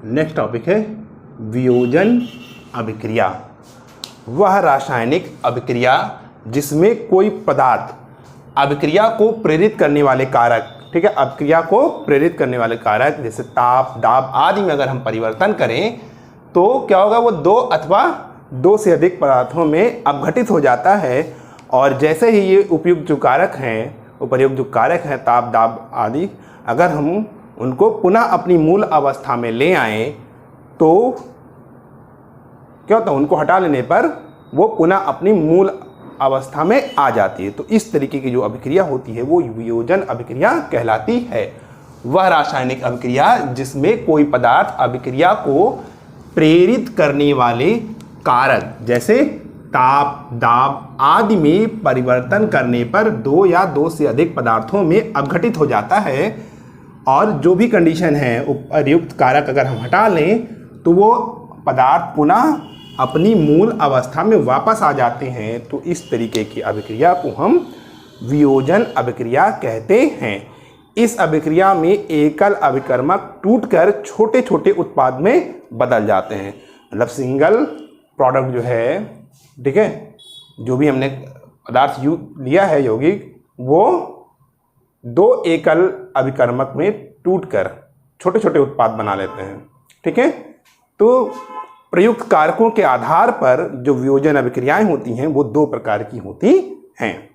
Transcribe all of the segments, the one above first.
Next topic है वियोजन अभिक्रिया। वह रासायनिक अभिक्रिया जिसमें कोई पदार्थ अभिक्रिया को प्रेरित करने वाले कारक, ठीक है, अभिक्रिया को प्रेरित करने वाले कारक जैसे ताप, दाब आदि में अगर हम परिवर्तन करें तो क्या होगा, वो दो अथवा दो से अधिक पदार्थों में अपघटित हो जाता है। और जैसे ही ये उपयुक्त जो कारक हैं, उपर्युक्त जो कारक हैं ताप, दाब आदि, अगर हम उनको पुनः अपनी मूल अवस्था में ले आएँ तो क्या होता है, उनको हटा लेने पर वो पुनः अपनी मूल अवस्था में आ जाती है। तो इस तरीके की जो अभिक्रिया होती है वो वियोजन अभिक्रिया कहलाती है। वह रासायनिक अभिक्रिया जिसमें कोई पदार्थ अभिक्रिया को प्रेरित करने वाले कारक जैसे ताप, दाब आदि में परिवर्तन करने पर दो या दो से अधिक पदार्थों में अपघटित हो जाता है। और जो भी कंडीशन है, उपर्युक्त कारक अगर हम हटा लें तो वो पदार्थ पुनः अपनी मूल अवस्था में वापस आ जाते हैं। तो इस तरीके की अभिक्रिया को हम वियोजन अभिक्रिया कहते हैं। इस अभिक्रिया में एकल अभिकर्मक टूटकर छोटे छोटे उत्पाद में बदल जाते हैं। मतलब सिंगल प्रोडक्ट जो है, ठीक है, जो भी हमने पदार्थ लिया है यौगिक, वो दो एकल अभिकर्मक में टूटकर छोटे छोटे उत्पाद बना लेते हैं। ठीक है, तो प्रयुक्त कारकों के आधार पर जो वियोजन अभिक्रियाएं होती हैं वो दो प्रकार की होती हैं।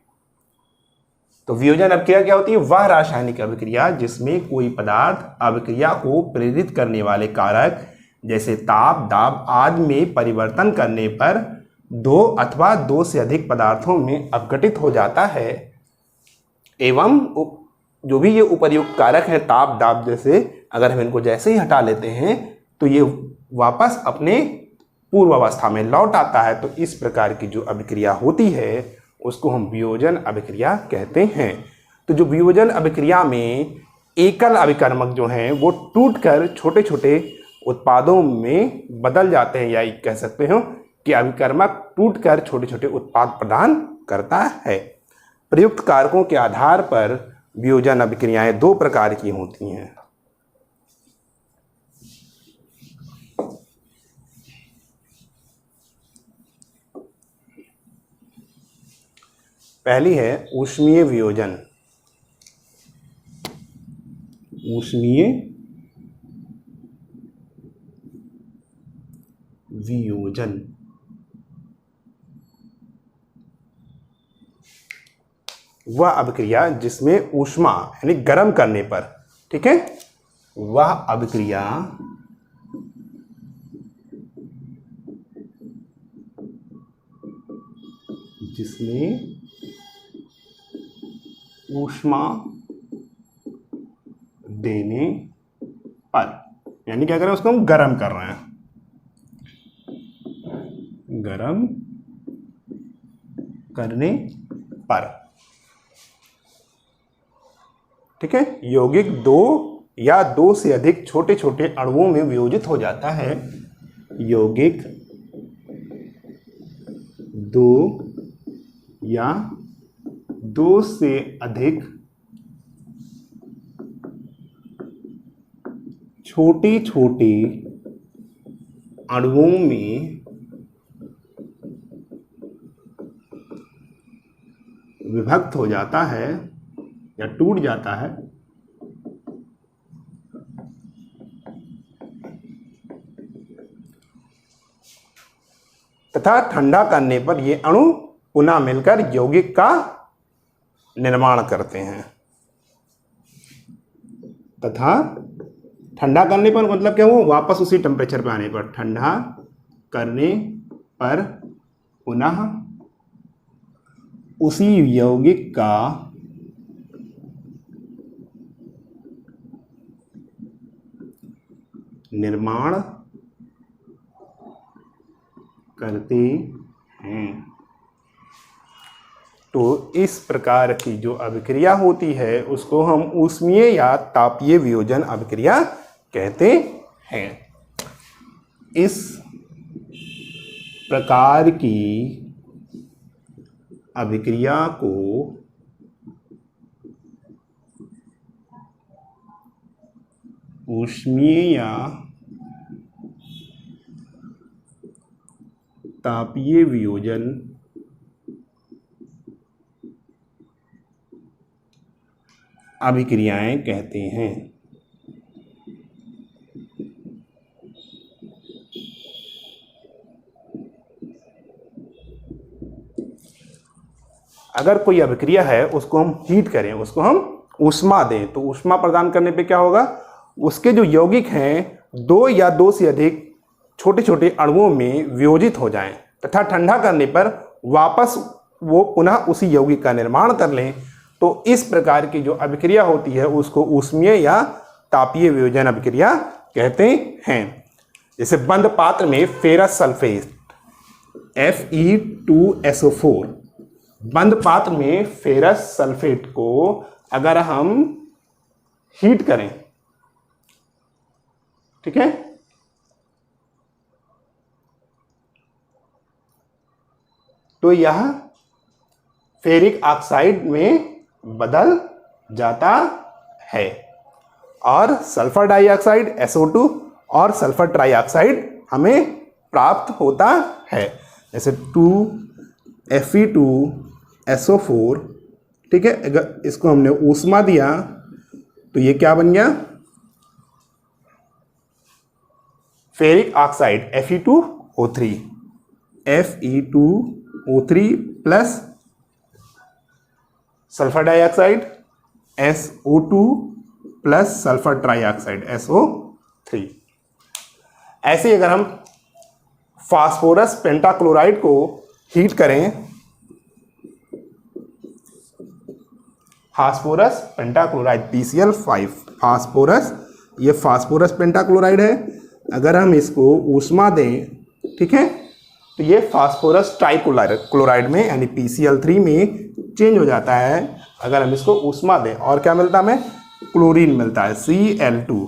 तो वियोजन अभिक्रिया क्या होती है? वह रासायनिक अभिक्रिया जिसमें कोई पदार्थ अभिक्रिया को प्रेरित करने वाले कारक जैसे ताप, दाब आदि में परिवर्तन करने पर दो अथवा दो से अधिक पदार्थों में अपघटित हो जाता है एवं जो भी ये उपर्युक्त कारक है ताप, दाब जैसे, अगर हम इनको जैसे ही हटा लेते हैं तो ये वापस अपने पूर्व अवस्था में लौट आता है। तो इस प्रकार की जो अभिक्रिया होती है उसको हम वियोजन अभिक्रिया कहते हैं। तो जो वियोजन अभिक्रिया में एकल अभिकर्मक जो हैं वो टूटकर छोटे छोटे उत्पादों में बदल जाते हैं, या कह सकते हो कि अभिकर्मक टूटकर छोटे छोटे उत्पाद प्रदान करता है। प्रयुक्त कारकों के आधार पर वियोजन अभिक्रियाएं दो प्रकार की होती हैं। पहली है ऊष्मीय वियोजन। ऊष्मीय वियोजन वह अभिक्रिया जिसमें ऊष्मा यानी गर्म करने पर, ठीक है, वह अभिक्रिया जिसमें ऊष्मा देने पर, यानी क्या कर रहे हैं, उसको हम गर्म कर रहे हैं, गर्म करने पर, ठीक है, यौगिक दो या दो से अधिक छोटे छोटे अणुओं में वियोजित हो जाता है। यौगिक दो या दो से अधिक छोटी छोटी अणुओं में विभक्त हो जाता है या टूट जाता है तथा ठंडा करने पर ये अणु पुनः मिलकर यौगिक का निर्माण करते हैं। तथा ठंडा करने पर मतलब क्या, वो वापस उसी टेम्परेचर पे आने पर, ठंडा करने पर पुनः उसी यौगिक का निर्माण करते हैं। तो इस प्रकार की जो अभिक्रिया होती है उसको हम ऊष्मीय या तापीय वियोजन अभिक्रिया कहते हैं। इस प्रकार की अभिक्रिया को ऊष्मीय या तापीय वियोजन अभिक्रियाएं कहते हैं। अगर कोई अभिक्रिया है उसको हम हीट करें, उसको हम ऊष्मा दें, तो ऊष्मा प्रदान करने पे क्या होगा, उसके जो यौगिक हैं दो या दो से अधिक छोटे छोटे अणुओं में वियोजित हो जाएं तथा ठंडा करने पर वापस वो पुनः उसी यौगिक का निर्माण कर लें, तो इस प्रकार की जो अभिक्रिया होती है उसको ऊष्मीय या तापीय वियोजन अभिक्रिया कहते हैं। जैसे बंद पात्र में फेरस सल्फेट Fe2SO4, बंद पात्र में फेरस सल्फेट को अगर हम हीट करें, ठीक है, तो यह फेरिक ऑक्साइड में बदल जाता है और सल्फर डाइऑक्साइड SO2 और सल्फर ट्राइऑक्साइड हमें प्राप्त होता है। जैसे 2Fe2SO4, ठीक है, अगर इसको हमने ऊष्मा दिया तो ये क्या बन गया, ferric oxide Fe2O3 plus sulphur dioxide SO2 plus sulphur trioxide SO3। ऐसे अगर हम फास्फोरस पेंटाक्लोराइड को हीट करें, फास्फोरस पेंटाक्लोराइड PCl5 फास्फोरस, ये फास्फोरस पेंटाक्लोराइड है, अगर हम इसको ऊष्मा दें, ठीक है, तो ये फास्फोरस ट्राइक्लोराइड में यानी PCl3 में चेंज हो जाता है अगर हम इसको ऊष्मा दें, और क्या मिलता है हमें, क्लोरीन मिलता है Cl2,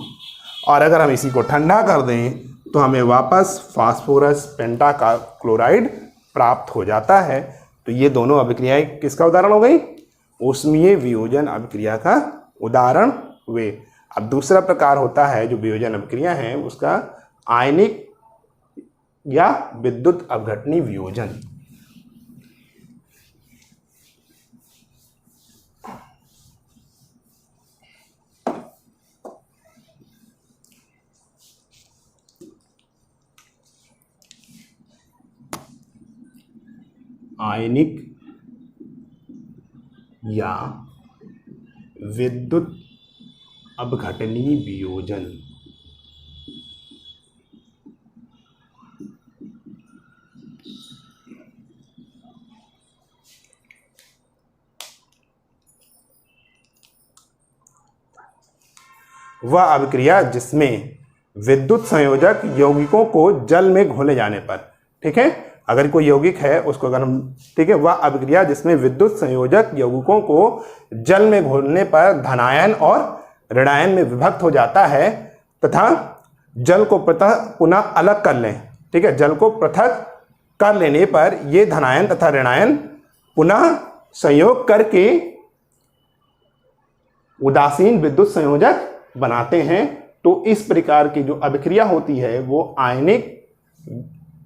और अगर हम इसी को ठंडा कर दें तो हमें वापस फास्फोरस पेंटाक्लोराइड प्राप्त हो जाता है। तो ये दोनों अभिक्रियाएं किसका उदाहरण हो गई, ऊष्मीय वियोजन अभिक्रिया का उदाहरण हुए। अब दूसरा प्रकार होता है जो वियोजन अभिक्रिया है उसका आयनिक या विद्युत अपघटनी वियोजन। आयनिक या विद्युत अपघटनी वियोजन। वह अभिक्रिया जिसमें विद्युत संयोजक यौगिकों को जल में घोले जाने पर, ठीक है, अगर कोई यौगिक है उसको अगर हम, ठीक है, वह अभिक्रिया जिसमें विद्युत संयोजक यौगिकों को जल में घोलने पर धनायन और ऋणायन में विभक्त हो जाता है तथा जल को पुनः अलग कर लें, ठीक है, जल को पृथक कर लेने पर ये धनायन तथा ऋणायन पुनः संयोग करके उदासीन विद्युत संयोजक बनाते हैं। तो इस प्रकार की जो अभिक्रिया होती है वो आयनिक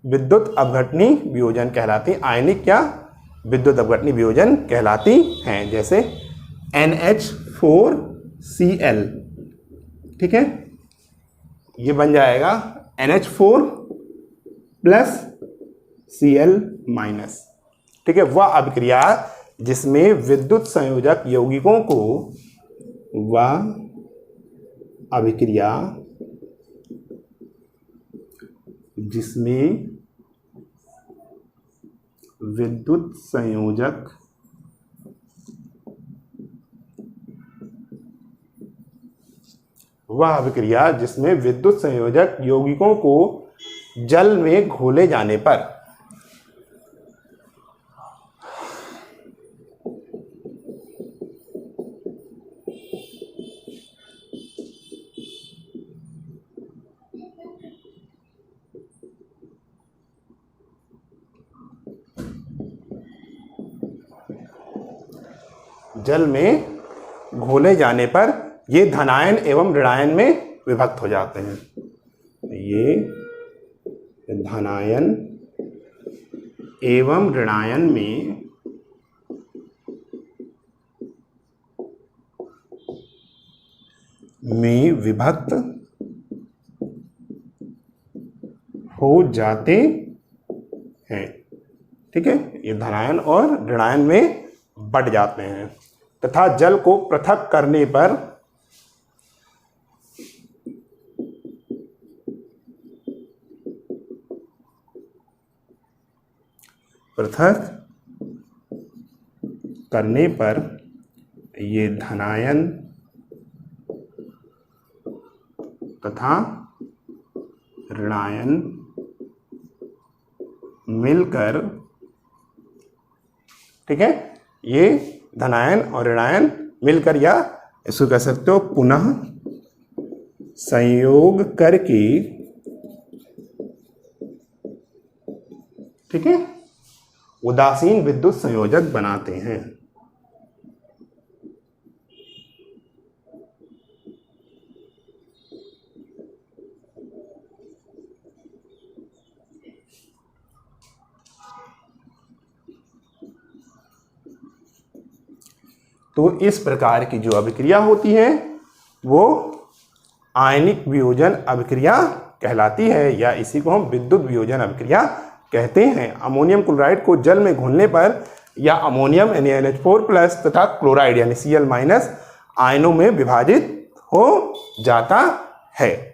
विद्युत अपघटनी वियोजन कहलाती, आयनिक या विद्युत अपघटनी वियोजन कहलाती हैं। जैसे NH4Cl, ठीक है, ये बन जाएगा NH4 प्लस Cl माइनस, ठीक है, वह अभिक्रिया जिसमें विद्युत संयोजक यौगिकों को, वह अभिक्रिया जिसमें विद्युत संयोजक वह अभिक्रिया जिसमें विद्युत संयोजक यौगिकों को जल में घोले जाने पर ये धनायन एवं ऋणायन में विभक्त हो जाते हैं। ये धनायन एवं ऋणायन में विभक्त हो जाते हैं। ठीक है, ये धनायन और ऋणायन में बढ़ जाते हैं तथा जल को पृथक करने पर ये धनायन तथा ऋणायन मिलकर, ठीक है, ये धनायन और ऋणायन मिलकर, या इसको कह सकते हो पुनः संयोग करके, ठीक है, उदासीन विद्युत संयोजक बनाते हैं। तो इस प्रकार की जो अभिक्रिया होती है वो आयनिक वियोजन अभिक्रिया कहलाती है, या इसी को हम विद्युत वियोजन अभिक्रिया कहते हैं। अमोनियम क्लोराइड को जल में घुलने पर या अमोनियम NaNH4+ तथा क्लोराइड यानी Cl- आयनों में विभाजित हो जाता है।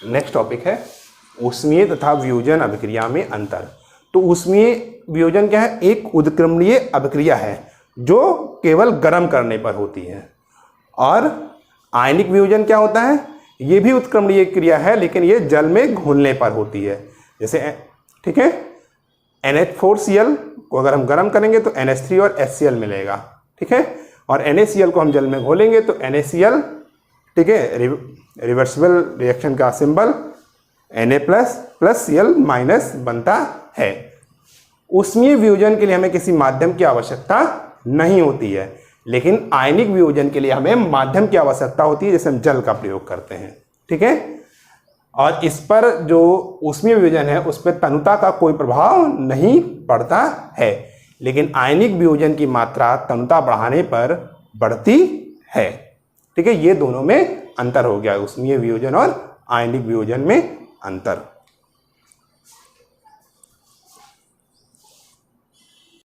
नेक्स्ट टॉपिक है ऊष्मीय तथा वियोजन अभिक्रिया में अंतर। तो ऊष्मीय वियोजन क्या है? एक उद्क्रमणीय अभिक्रिया है जो केवल गर्म करने पर होती है। और आयनिक वियोजन क्या होता है? ये भी उत्क्रमणीय क्रिया है लेकिन ये जल में घुलने पर होती है। जैसे ठीक है, NH4Cl को अगर हम गर्म करेंगे तो NH3 और HCl मिलेगा, ठीक है, और NaCl को हम जल में घोलेंगे तो NaCl, ठीक है, रिवर्सिबल रिएक्शन का सिंबल Na++Cl- बनता है। ऊष्मीय वियोजन के लिए हमें किसी माध्यम की आवश्यकता नहीं होती है, लेकिन आयनिक वियोजन के लिए हमें माध्यम की आवश्यकता होती है, जैसे हम जल का प्रयोग करते हैं, ठीक है। और इस पर जो ऊष्मीय वियोजन है उस पर तनुता का कोई प्रभाव नहीं पड़ता है, लेकिन आयनिक वियोजन की मात्रा तनुता बढ़ाने पर बढ़ती है, ठीक है। ये दोनों में अंतर हो गया, ऊष्मीय वियोजन और आयनिक वियोजन में अंतर।